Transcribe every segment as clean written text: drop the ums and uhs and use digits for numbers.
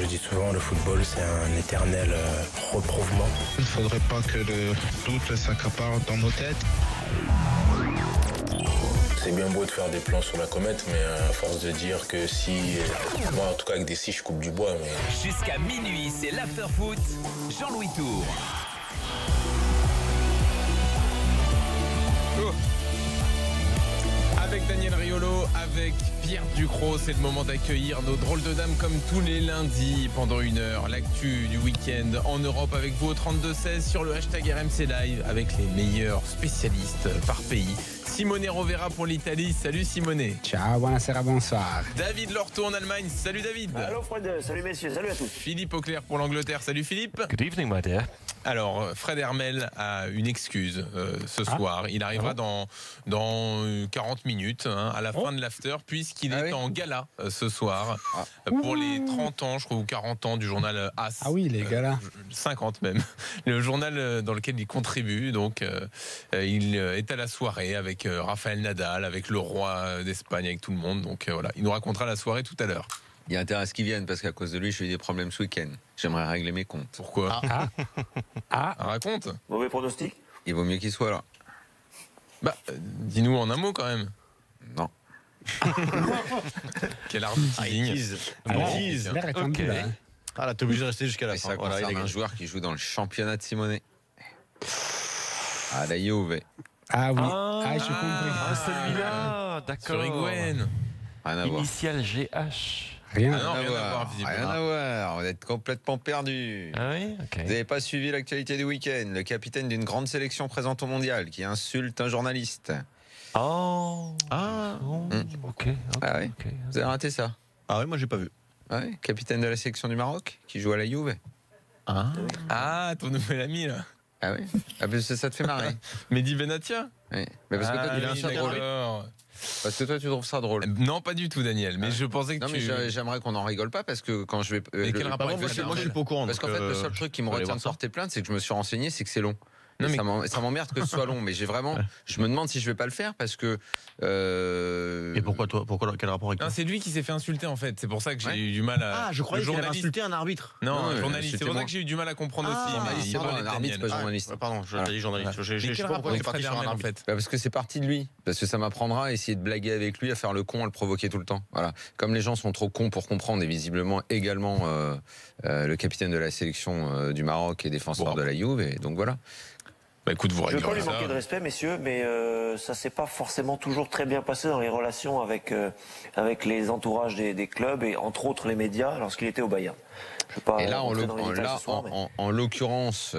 dis souvent, le football, c'est un éternel reprouvement. Il ne faudrait pas que le doute s'accapare dans nos têtes. C'est bien beau de faire des plans sur la comète, mais à force de dire que si... Moi, en tout cas, avec des si, je coupe du bois, mais... Jusqu'à minuit, c'est l'after-foot. Jean-Louis Tour. Oh. Avec Daniel Riolo, avec Pierre Ducrot, c'est le moment d'accueillir nos drôles de dames comme tous les lundis pendant 1 heure. L'actu du week-end en Europe avec vous au 32-16 sur le hashtag RMC Live avec les meilleurs spécialistes par pays. Simone Rovera pour l'Italie. Salut Simone. Ciao, buonasera, bonsoir. David Lorto en Allemagne. Salut David. Allô Fred, salut messieurs, salut à tous. Philippe Auclair pour l'Angleterre. Salut Philippe. Good evening, my dear. Alors, Fred Hermel a une excuse ce soir. Il arrivera dans 40 minutes à la fin de l'after puisqu'il est en gala ce soir pour les 30 ans, je crois, ou 40 ans du journal As. Ah oui, les galas. 50 même. Le journal dans lequel il contribue. Donc, il est à la soirée avec Rafael Nadal, avec le roi d'Espagne, avec tout le monde. Donc voilà, il nous racontera la soirée tout à l'heure. Il y a intérêt à ce qu'il vienne parce qu'à cause de lui, j'ai eu des problèmes ce week-end. J'aimerais régler mes comptes. Pourquoi Raconte. Mauvais pronostic. Il vaut mieux qu'il soit là. Bah, dis-nous en un mot quand même. Non. Quel art de teasing. L'air est tendu, là. Ah là, t'es obligé de rester jusqu'à la Et fin. ça concerne un joueur qui joue dans le championnat de Simone. Ah, la Juve. Ah oui, j'ai compris. Celui-là, d'accord. Sur Higuaín. Rien à voir. Initial GH. Rien. Ah non, Rien à voir. visiblement. Rien à voir. Vous êtes complètement perdu. Ah oui, ok. Vous n'avez pas suivi l'actualité du week-end. Le capitaine d'une grande sélection présente au mondial qui insulte un journaliste. Oh. Ok. Ah oui. Ok. Vous avez raté ça. Ah oui, moi j'ai pas vu. Ah oui, capitaine de la sélection du Maroc qui joue à la Juve. Ah, ton nouvel ami là. Ah oui. Ah, parce que ça te fait marrer. Mehdi Benatia. Oui. Mais parce que toi, Ah, tu trouves ça drôle. d'accord. Parce que toi, tu trouves ça drôle. Non, pas du tout, Daniel. Mais je pensais que Non, mais j'aimerais qu'on en rigole pas parce que quand je vais. Mais quel rapport avec moi, Fred je suis Hermel pas au courant. Parce qu'en fait, le seul truc qui me retient de porter plainte, c'est que je me suis renseigné, c'est que c'est long. Non, mais- Ça m'emmerde que ce soit long, mais j'ai vraiment. Je me demande si je vais pas le faire parce que. Et pourquoi toi? Quel rapport avec Non, toi? c'est lui qui s'est fait insulter en fait. C'est pour ça que j'ai eu du mal à. Ah, je croyais Le qu'il avait journaliste. insulté un arbitre. Non, Non, un journaliste. C'est pour ça insultez-moi. que j'ai eu du mal à comprendre aussi. Mais il pardon, parlait un de arbitre, Daniel. pas journaliste. Pardon, je dit journaliste. Mais Je sais quel pas rapport pourquoi avec t'es parti Fred sur un Hermel en arbitre. fait? Parce que c'est parti de lui. Parce que ça m'apprendra à essayer de blaguer avec lui, à faire le con, à le provoquer tout le temps. Voilà. Comme les gens sont trop cons pour comprendre, et visiblement également le capitaine de la sélection du Maroc et défenseur de la Juve. Et donc voilà. Bah écoute, vous Je ne veux pas réglez lui manquer de ça. respect messieurs, mais ça s'est pas forcément toujours très bien passé dans les relations avec les entourages des clubs et entre autres les médias lorsqu'il était au Bayern. Je vais pas Et là, rentrer dans les détails ce soir, mais- en l'occurrence,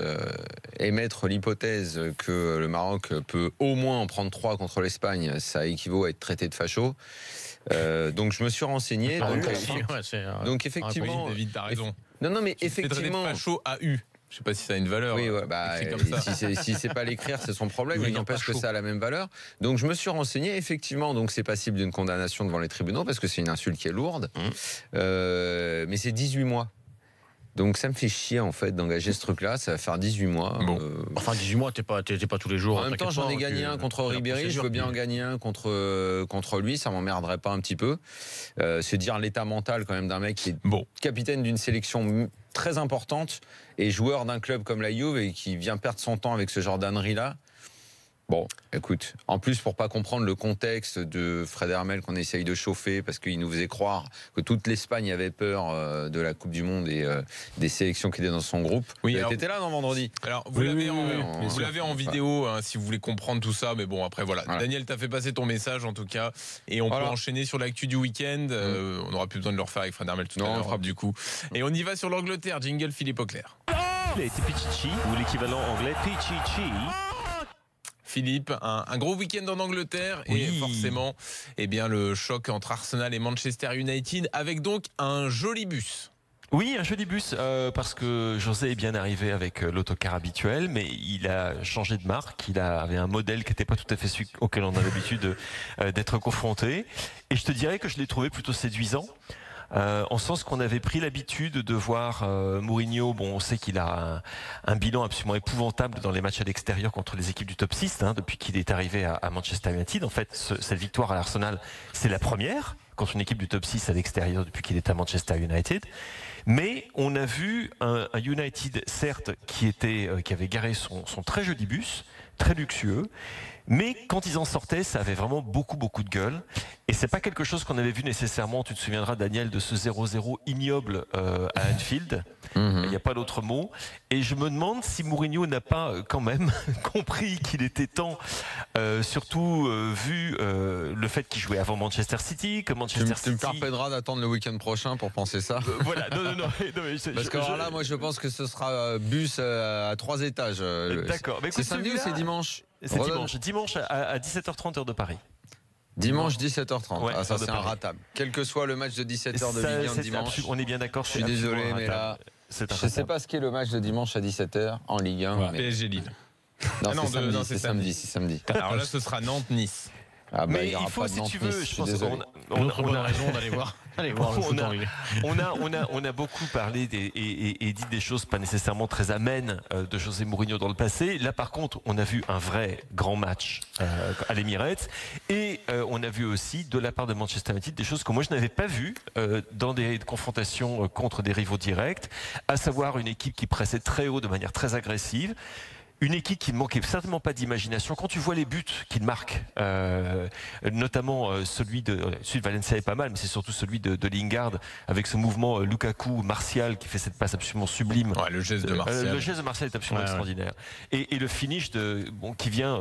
émettre l'hypothèse que le Maroc peut au moins en prendre 3 contre l'Espagne, ça équivaut à être traité de facho. Donc je me suis renseigné. Donc effectivement, David, t'as raison. non mais C'est traité de effectivement. facho à U. Je sais pas si ça a une valeur. Oui, ouais, bah, écrit comme ça. si c'est pas l'écrire, c'est son problème. Oui, Il non, n'empêche pas que chaud. ça a la même valeur. Donc je me suis renseigné. Effectivement, donc c'est passible d'une condamnation devant les tribunaux parce que c'est une insulte qui est lourde. Mais c'est 18 mois. Donc ça me fait chier en fait d'engager ce truc-là. Ça va faire 18 mois. Bon. Enfin, 18 mois, t'es pas tous les jours. En même temps, j'en ai gagné un contre Ribéry. Je veux bien en gagner un contre lui. Ça m'emmerderait pas un petit peu. C'est dire l'état mental quand même d'un mec qui est capitaine d'une sélection très importante et joueur d'un club comme la Juve et qui vient perdre son temps avec ce genre d'ânerie-là. Bon, écoute, en plus pour pas comprendre le contexte de Fred Hermel qu'on essaye de chauffer parce qu'il nous faisait croire que toute l'Espagne avait peur de la Coupe du Monde et des sélections qui étaient dans son groupe. Oui, t'étais là non vendredi? Alors, vous l'avez en vidéo si vous voulez comprendre tout ça, mais bon, après voilà. Daniel, t'as fait passer ton message en tout cas, et on peut enchaîner sur l'actu du week-end. On n'aura plus besoin de le refaire avec Fred Hermel tout à l'heure, du coup. Et on y va sur l'Angleterre. Jingle Philippe Auclair. Il a été Pichichi, ou l'équivalent anglais Pichichi. Philippe, un gros week-end en Angleterre et forcément, eh bien, le choc entre Arsenal et Manchester United avec donc un joli bus. Oui, un joli bus, parce que José est bien arrivé avec l'autocar habituel, mais il a changé de marque, il avait un modèle qui n'était pas tout à fait celui auquel on a l'habitude d'être confronté. Et je te dirais que je l'ai trouvé plutôt séduisant. en sens qu'on avait pris l'habitude de voir Mourinho. Bon, on sait qu'il a un bilan absolument épouvantable dans les matchs à l'extérieur contre les équipes du top 6 depuis qu'il est arrivé à Manchester United. En fait, cette victoire à l'Arsenal, c'est la première contre une équipe du top 6 à l'extérieur depuis qu'il est à Manchester United. Mais on a vu un United, certes, qui avait garé son très joli bus, très luxueux, mais quand ils en sortaient, ça avait vraiment beaucoup de gueule. Et c'est pas quelque chose qu'on avait vu nécessairement, tu te souviendras Daniel, de ce 0-0 ignoble à Anfield. Il n'y a pas d'autre mot. Et je me demande si Mourinho n'a pas quand même compris qu'il était temps, surtout vu le fait qu'il jouait avant Manchester City, que Manchester City... Tu me permettras d'attendre le week-end prochain pour penser ça. Voilà, non, parce que là, moi je pense que ce sera bus à 3 étages. D'accord. C'est samedi ou c'est dimanche? C'est dimanche à 17h30 heure de Paris. Dimanche 17h30. Ouais, ça c'est un ratable. Quel que soit le match de 17h de Ligue 1 dimanche. On est bien d'accord. Je suis désolé, mais là, je ne sais pas ce qu'est le match de dimanche à 17h en Ligue 1. Ouais. PSG Lille. Non, c'est samedi. Alors là, ce sera Nantes-Nice. Ah bah, mais il faut, si tu veux, je pense qu'on a raison d'aller voir. On a beaucoup parlé et dit des choses pas nécessairement très amènes de José Mourinho dans le passé. Là, par contre, on a vu un vrai grand match à l'Emirates et on a vu aussi de la part de Manchester United des choses que moi je n'avais pas vues dans des confrontations contre des rivaux directs, à savoir une équipe qui pressait très haut de manière très agressive. Une équipe qui ne manquait certainement pas d'imagination. Quand tu vois les buts qu'il marque, notamment celui de Valencia est pas mal, mais c'est surtout celui de Lingard avec ce mouvement Lukaku-Martial qui fait cette passe absolument sublime. Ouais, le geste de Martial. Le geste de Martial est absolument extraordinaire. Et le finish qui vient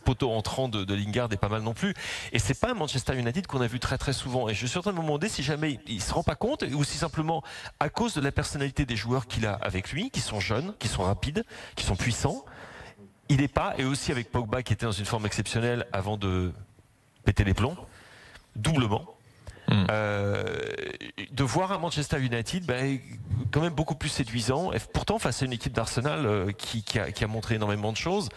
poteau entrant de Lingard est pas mal non plus. Et c'est pas un Manchester United qu'on a vu très souvent. Et je suis en train de me demander si jamais il se rend pas compte ou si simplement à cause de la personnalité des joueurs qu'il a avec lui, qui sont jeunes, qui sont rapides, qui sont puissants. Il n'est pas, et aussi avec Pogba qui était dans une forme exceptionnelle avant de péter les plombs, doublement, de voir un Manchester United quand même beaucoup plus séduisant, et pourtant face à une équipe d'Arsenal qui a montré énormément de choses.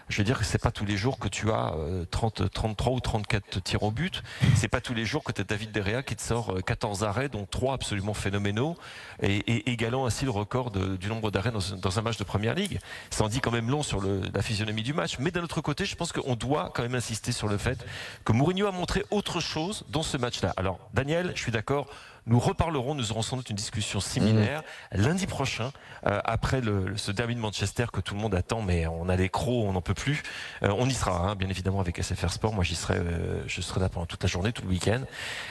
Je veux dire que c'est pas tous les jours que tu as 33 ou 34 tirs au but. C'est pas tous les jours que tu as David De Gea qui te sort 14 arrêts, dont 3 absolument phénoménaux, et égalant ainsi le record du nombre d'arrêts dans un match de Première Ligue. Ça en dit quand même long sur la physionomie du match. Mais d'un autre côté, je pense qu'on doit quand même insister sur le fait que Mourinho a montré autre chose dans ce match-là. Alors, Daniel, je suis d'accord. Nous reparlerons, nous aurons sans doute une discussion similaire lundi prochain, après ce derby de Manchester que tout le monde attend, mais on a les crocs, on n'en peut plus. On y sera, bien évidemment, avec SFR Sport. Moi, je serai là pendant toute la journée, tout le week-end.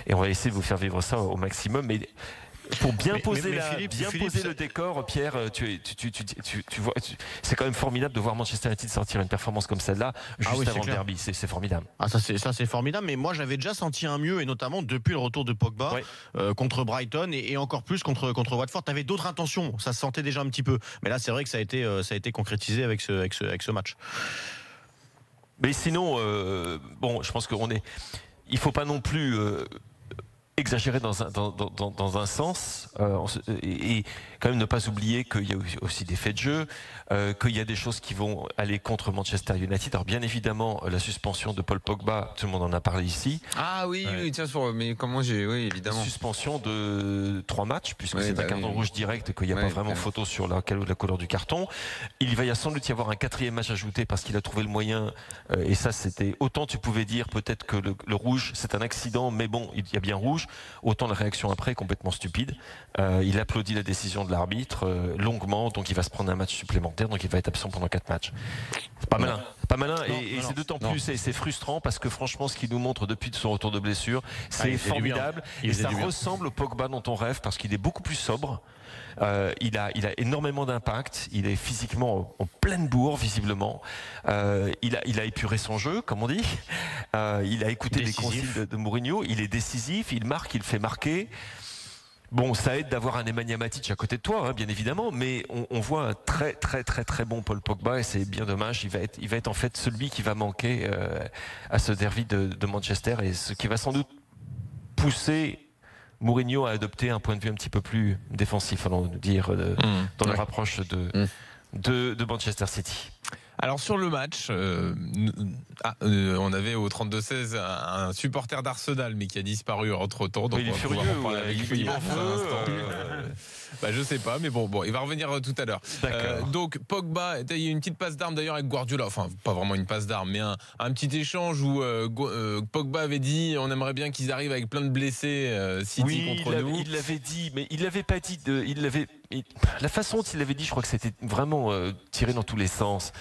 Et on va essayer de vous faire vivre ça au maximum. Mais pour bien poser le décor, Pierre, tu vois, c'est quand même formidable de voir Manchester United sortir une performance comme celle-là juste avant le derby. C'est formidable. Ça c'est formidable. Mais moi j'avais déjà senti un mieux, et notamment depuis le retour de Pogba contre Brighton et encore plus contre Watford. Tu avais d'autres intentions, ça se sentait déjà un petit peu. Mais là c'est vrai que ça a été concrétisé avec ce match. Mais sinon, je pense il faut pas non plus exagérer dans un sens et quand même ne pas oublier qu'il y a aussi des faits de jeu, qu'il y a des choses qui vont aller contre Manchester United. Alors bien évidemment la suspension de Paul Pogba, tout le monde en a parlé ici. Ah oui, tiens, mais comment oui, évidemment. Suspension de 3 matchs puisque c'est un carton rouge direct et qu'il n'y a pas vraiment photo sur la couleur du carton. Il va sans doute y avoir un 4e match ajouté parce qu'il a trouvé le moyen, et ça c'était autant tu pouvais dire peut-être que le rouge c'est un accident, mais bon il y a bien rouge. Autant la réaction après est complètement stupide. Il applaudit la décision de l'arbitre longuement, donc il va se prendre un match supplémentaire, donc il va être absent pendant 4 matchs. Pas malin, et c'est d'autant plus, c'est frustrant parce que franchement ce qu'il nous montre depuis son retour de blessure, c'est formidable, et ça ressemble au Pogba dont on rêve parce qu'il est beaucoup plus sobre. Il a énormément d'impact, il est physiquement en pleine bourre visiblement, il a épuré son jeu comme on dit, il a écouté les consignes de Mourinho, il est décisif, il marque, il fait marquer. Bon, ça aide d'avoir un Nemanja Matic à côté de toi, bien évidemment, mais on voit un très bon Paul Pogba et c'est bien dommage. Il va être en fait celui qui va manquer à ce derby de Manchester, et ce qui va sans doute pousser Mourinho a adopté un point de vue un petit peu plus défensif, allons dire, dans leur approche de Manchester City. Alors sur le match, on avait au 32-16 un supporter d'Arsenal mais qui a disparu entre-temps. Donc il est furieux, je sais pas, mais bon, il va revenir tout à l'heure. Donc Pogba, il y a une petite passe d'armes d'ailleurs avec Guardiola, enfin pas vraiment une passe d'armes, mais un petit échange où Pogba avait dit on aimerait bien qu'ils arrivent avec plein de blessés City contre nous. Il l'avait dit, mais il l'avait pas dit. La façon dont il l'avait dit, je crois que c'était vraiment tiré dans tous les sens.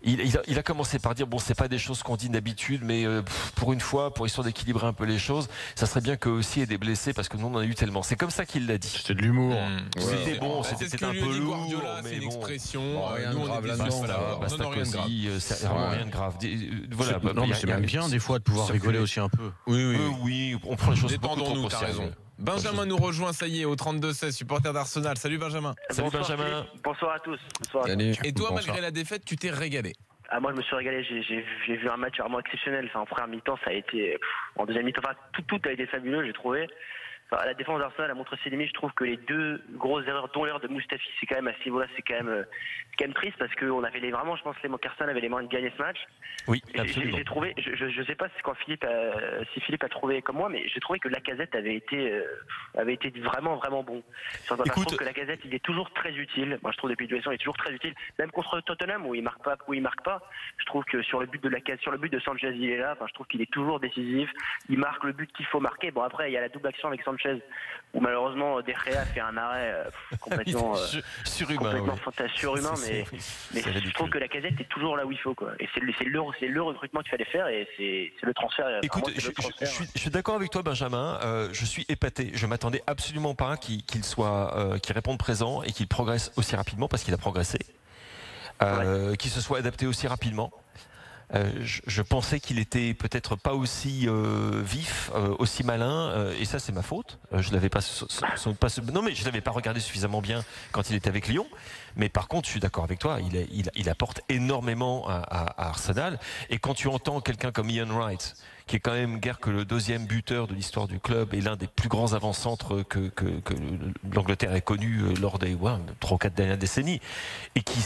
Il a commencé par dire bon, c'est pas des choses qu'on dit d'habitude, mais pour une fois, pour histoire d'équilibrer un peu les choses, ça serait bien qu'eux aussi aient des blessés parce que nous on en a eu tellement. C'est comme ça qu'il l'a dit. C'était de l'humour. C'était bon, c'était un peu lourd, mais c'est une expression. Rien de grave là-dedans. C'est vraiment rien de grave. Voilà, non, mais c'est même bien des fois de pouvoir rigoler aussi un peu. Oui, on prend les choses beaucoup trop détendons-nous, t'as raison. Benjamin nous rejoint, ça y est, au 32-16, supporter d'Arsenal. Salut Benjamin. Salut Benjamin. Bonsoir à tous. Et toi, malgré la défaite, tu t'es régalé? Moi, je me suis régalé. J'ai vu un match vraiment exceptionnel. Enfin, en première mi-temps, ça a été. En deuxième mi-temps, tout a été fabuleux, j'ai trouvé. Enfin, la défense d'Arsenal a montré ses limites. Je trouve que les deux grosses erreurs, dont l'erreur de Mustafi, c'est quand même à ce niveau-là, c'est quand même triste parce qu'on avait vraiment, je pense, qu'Arsenal avait les moyens de gagner ce match. Oui, absolument. J'ai trouvé, je sais pas si Philippe a trouvé comme moi, mais j'ai trouvé que Lacazette avait été vraiment bon. Je trouve que Lacazette, il est toujours très utile. Moi, je trouve depuis 2 ans, il est toujours très utile. Même contre Tottenham où il marque pas. Je trouve que sur le but de Lacazette, sur le but de Sanchez, il est là. Enfin, je trouve qu'il est toujours décisif. Il marque le but qu'il faut marquer. Bon, après, il y a la double action avec Sanchez où malheureusement De Gea fait un arrêt complètement surhumain, mais je trouve que Lacazette est toujours là où il faut, quoi. Et c'est le recrutement qu'il fallait faire et c'est le transfert. Écoute, je suis d'accord avec toi Benjamin, je suis épaté, je m'attendais absolument pas qu'il réponde présent et qu'il progresse aussi rapidement parce qu'il a progressé, qu'il se soit adapté aussi rapidement. Je pensais qu'il était peut-être pas aussi vif, aussi malin, et ça c'est ma faute. Je l'avais pas, non mais je l'avais pas regardé suffisamment bien quand il était avec Lyon. Mais par contre, je suis d'accord avec toi, il apporte énormément à Arsenal. Et quand tu entends quelqu'un comme Ian Wright, qui est quand même guère que le 2e buteur de l'histoire du club et l'un des plus grands avant-centres que l'Angleterre ait connu lors des 3 ou 4 dernières décennies, et qui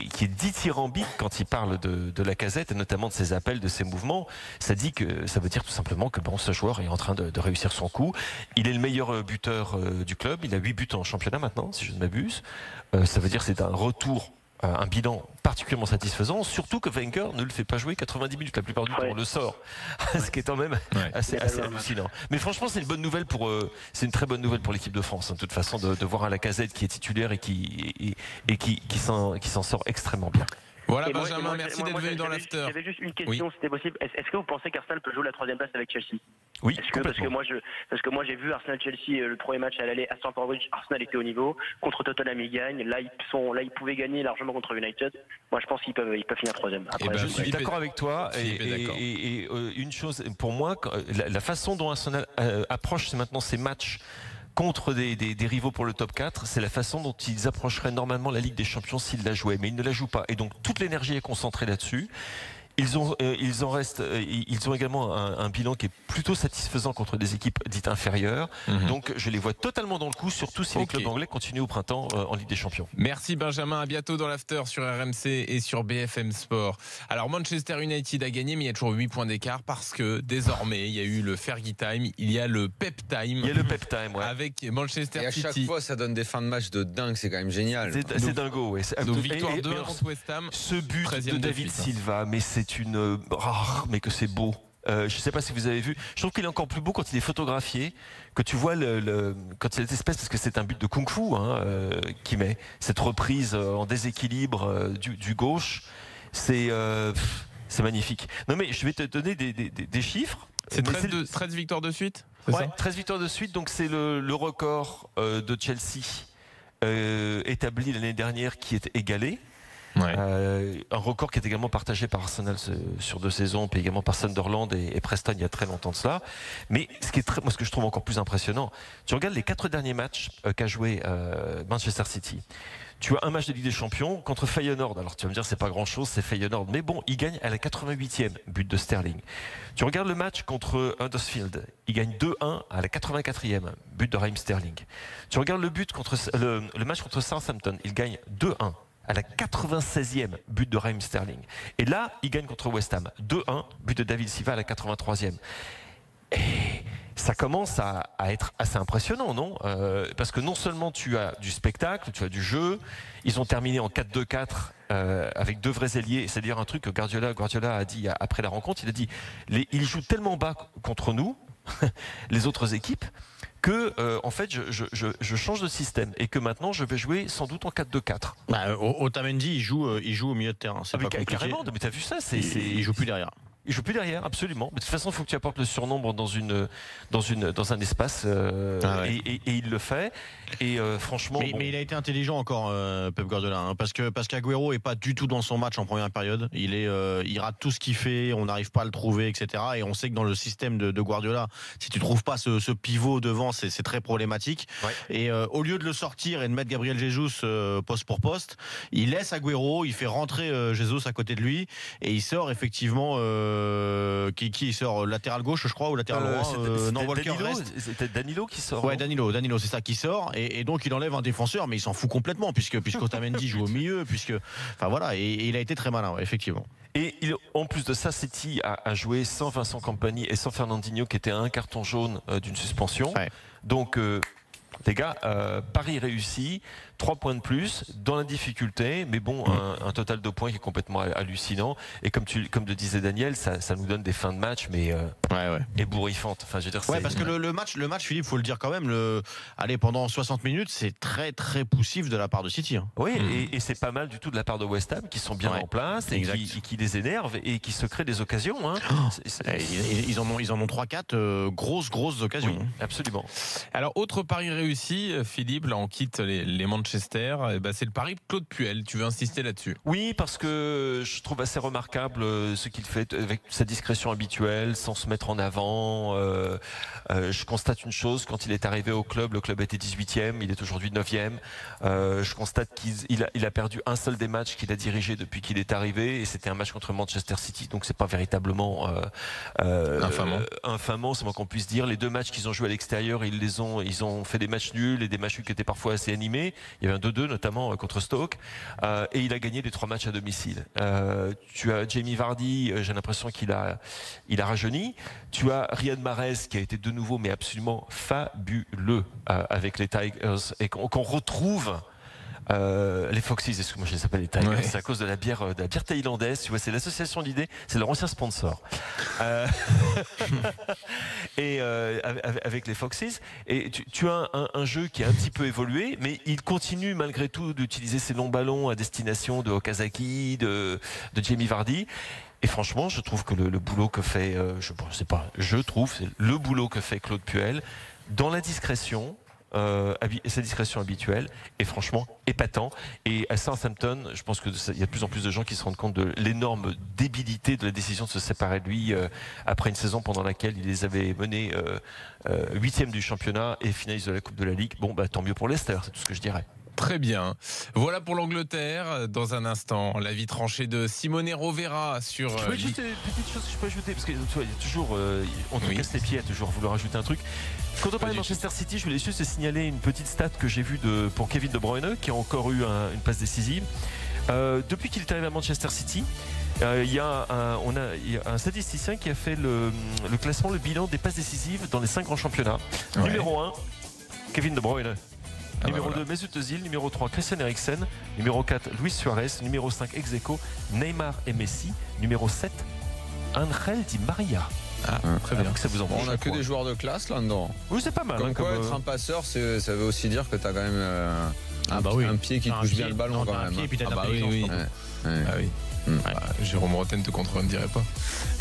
qui est dithyrambique quand il parle de Lacazette et notamment de ses appels, de ses mouvements, ça veut dire tout simplement que ce joueur est en train de réussir son coup. Il est le meilleur buteur du club, il a 8 buts en championnat maintenant, si je ne m'abuse. Ça veut dire que c'est un retour, un bilan particulièrement satisfaisant, surtout que Wenger ne le fait pas jouer 90 minutes, la plupart du temps on le sort, ce qui est quand même assez hallucinant. Mais franchement c'est une bonne nouvelle c'est une très bonne nouvelle pour l'équipe de France, de toute façon, de voir un Lacazette qui est titulaire et qui s'en sort extrêmement bien. Voilà Benjamin, merci d'être venu dans l'after. J'avais juste une question, si c'était possible. Est-ce que vous pensez qu'Arsenal peut jouer la 3e place avec Chelsea? Oui, parce que moi j'ai vu Arsenal-Chelsea le premier match à l'aller à Stamford Bridge. Arsenal était au niveau. Contre Tottenham ils gagnent. Là ils pouvaient gagner largement contre United. Moi je pense qu'ils peuvent finir 3e. Je suis d'accord avec toi. Et une chose pour moi, la façon dont Arsenal approche maintenant ces matchs contre des rivaux pour le top 4, c'est la façon dont ils approcheraient normalement la Ligue des Champions s'ils la jouaient, mais ils ne la jouent pas, et donc toute l'énergie est concentrée là-dessus. Ils ont également un bilan qui est plutôt satisfaisant contre des équipes dites inférieures. Donc je les vois totalement dans le coup, surtout si les clubs anglais continuent au printemps en Ligue des Champions. Merci Benjamin, à bientôt dans l'after sur RMC et sur BFM Sport. Alors Manchester United a gagné, mais il y a toujours 8 points d'écart parce que désormais il y a eu le Fergie Time, il y a le Pep Time. Avec Manchester City. Et à chaque fois ça donne des fins de match de dingue, c'est quand même génial. C'est dingo, ouais. Donc victoire 2 contre West Ham. Ce but de David Silva, mais c'est mais que c'est beau. Je ne sais pas si vous avez vu. Je trouve qu'il est encore plus beau quand il est photographié, que tu vois quand il a cette espèce, parce que c'est un but de kung-fu qui met cette reprise en déséquilibre du gauche. C'est magnifique. Non mais je vais te donner des chiffres. C'est 13 victoires de suite. Ouais, 13 victoires de suite. Donc c'est le record de Chelsea établi l'année dernière qui est égalé. Un record qui est également partagé par Arsenal sur 2 saisons, puis également par Sunderland et Preston il y a très longtemps de cela. Mais ce que je trouve encore plus impressionnant, tu regardes les 4 derniers matchs qu'a joué Manchester City. Tu as un match de Ligue des Champions contre Feyenoord. Alors tu vas me dire c'est pas grand chose, c'est Feyenoord, mais bon, il gagne à la 88e, but de Sterling. Tu regardes le match contre Huddersfield, il gagne 2-1 à la 84e, but de Raheem Sterling. Tu regardes le match contre Southampton, il gagne 2-1 à la 96e, but de Raheem Sterling. Et là, il gagne contre West Ham, 2-1, but de David Silva à la 83e. Et ça commence à être assez impressionnant, non? Parce que non seulement tu as du spectacle, tu as du jeu, ils ont terminé en 4-2-4 avec 2 vrais ailiers, c'est-à-dire un truc que Guardiola a dit après la rencontre, il a dit ils jouent tellement bas contre nous, les autres équipes, que en fait je change de système et que maintenant je vais jouer sans doute en 4-2-4. Otamendi il joue au milieu de terrain, c'est pas compliqué. Carrément, mais t'as vu ça, il joue plus derrière. Il joue plus derrière, absolument. Mais de toute façon, il faut que tu apportes le surnombre dans un espace et il le fait. Et franchement, mais il a été intelligent encore, Pep Guardiola, parce qu'Aguero est pas du tout dans son match en première période. Il rate tout ce qu'il fait, on n'arrive pas à le trouver, etc. Et on sait que dans le système de Guardiola, si tu trouves pas ce pivot devant, c'est très problématique. Ouais. Et au lieu de le sortir et de mettre Gabriel Jesus poste pour poste, il laisse Aguero, il fait rentrer Jesus à côté de lui et il sort effectivement. Qui sort latéral gauche, je crois, ou latéral droit. Non, Walker reste. C'était Danilo qui sort. Ouais, Danilo, c'est ça qui sort. Et donc il enlève un défenseur, mais il s'en fout complètement puisque Otamendi joue au milieu, enfin voilà, et il a été très malin, effectivement. Et en plus de ça, City a joué sans Vincent Kompany et sans Fernandinho, qui était à un carton jaune d'une suspension. Ouais. Donc les gars, Paris réussi, 3 points de plus dans la difficulté, mais bon, un total de points qui est complètement hallucinant. Et comme le disait Daniel, ça nous donne des fins de match, mais ébouriffantes. Enfin, je veux dire, parce que le match, Philippe, faut le dire quand même. Pendant 60 minutes, c'est très très poussif de la part de City. Hein. Oui, et c'est pas mal du tout de la part de West Ham, qui sont bien en place et qui les énervent et qui se créent des occasions. Hein. Ils en ont 3-4 grosses occasions. Oui, absolument. Alors, autre pari réussi, Philippe, là on quitte les Manchester, c'est le pari de Claude Puel. Tu veux insister là-dessus? Oui, parce que je trouve assez remarquable ce qu'il fait avec sa discrétion habituelle, sans se mettre en avant. Je constate une chose, quand il est arrivé au club, le club était 18e, il est aujourd'hui 9e. Je constate qu'il a perdu un seul des matchs qu'il a dirigé depuis qu'il est arrivé, et c'était un match contre Manchester City, donc c'est pas véritablement infamant, c'est moins qu'on puisse dire. Les 2 matchs qu'ils ont joués à l'extérieur, ils ont fait des matchs nuls et des matchs qui étaient parfois assez animés. Il y avait un 2-2 notamment contre Stoke, et il a gagné les 3 matchs à domicile. Tu as Jamie Vardy, j'ai l'impression qu'il a rajeuni. Tu as Riyad Mahrez qui a été de nouveau mais absolument fabuleux avec les Tigers, et qu'on retrouve. Les Foxes, excuse-moi, je les appelle les Tigers, c'est à cause de la bière thaïlandaise, tu vois, c'est l'association d'idées, c'est leur ancien sponsor. Et avec les Foxes, et tu as un jeu qui a un petit peu évolué, mais il continue malgré tout d'utiliser ces longs ballons à destination de Okazaki, de Jamie Vardy. Et franchement, je trouve que le boulot que fait, c'est le boulot que fait Claude Puel dans la discrétion. Sa discrétion habituelle est franchement épatant. Et à Southampton, je pense qu'il y a de plus en plus de gens qui se rendent compte de l'énorme débilité de la décision de se séparer de lui après une saison pendant laquelle il les avait menés 8e du championnat et finaliste de la Coupe de la Ligue. Bon, tant mieux pour Leicester, c'est tout ce que je dirais. Très bien. Voilà pour l'Angleterre. Dans un instant, l'avis tranché de Simone Rovera sur... Juste une petite chose que je peux ajouter, parce que tu vois, il y a toujours, on te casse les pieds à toujours vouloir ajouter un truc. Quand on parle de Manchester City, je voulais juste signaler une petite stat que j'ai vue pour Kevin De Bruyne, qui a encore eu une passe décisive. Depuis qu'il est arrivé à Manchester City, il y a un statisticien qui a fait le classement, le bilan des passes décisives dans les 5 grands championnats. Ouais. Numéro 1, Kevin De Bruyne. Numéro 2, Mesut Özil. Numéro 3, Christian Eriksen. Numéro 4, Luis Suarez. Numéro 5, ex aequo, Neymar et Messi. Numéro 7, Angel Di Maria. Très bien. Donc ça vous en on n'a que des joueurs de classe là-dedans. Oui, c'est pas mal. Comme quoi, être un passeur, ça veut aussi dire que tu as quand même Un pied qui touche bien le ballon quand même. Jérôme Rotten te contredirait pas.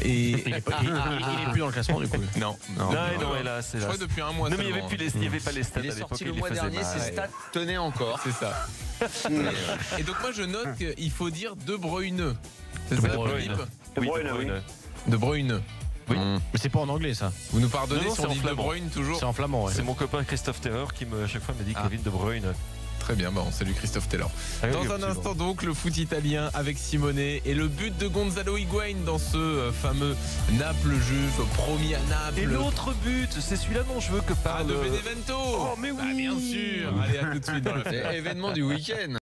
Et il est plus dans le classement du coup. Non. Je crois depuis un mois. Non, mais il n'y avait pas les stats. Il est sorti le mois dernier, ses stats tenaient encore. C'est ça. Et donc moi je note qu'il faut dire De Bruyne. C'est ça, Philippe ? De Bruyne. Oui, mais c'est pas en anglais ça. Vous nous pardonnez si on dit De Bruyne toujours ? C'est en flamand. C'est mon copain Christophe Terreur qui à chaque fois me dit Kevin De Bruyne. Très bien, on salue Christophe Taylor. Dans un instant donc, le foot italien avec Simone et le but de Gonzalo Higuain dans ce fameux Naples-Juve, promis à Naples. Et l'autre but, c'est celui-là dont je veux que parle. De Benevento. Oh mais oui, bien sûr. Allez, à tout de suite dans le événement du week-end.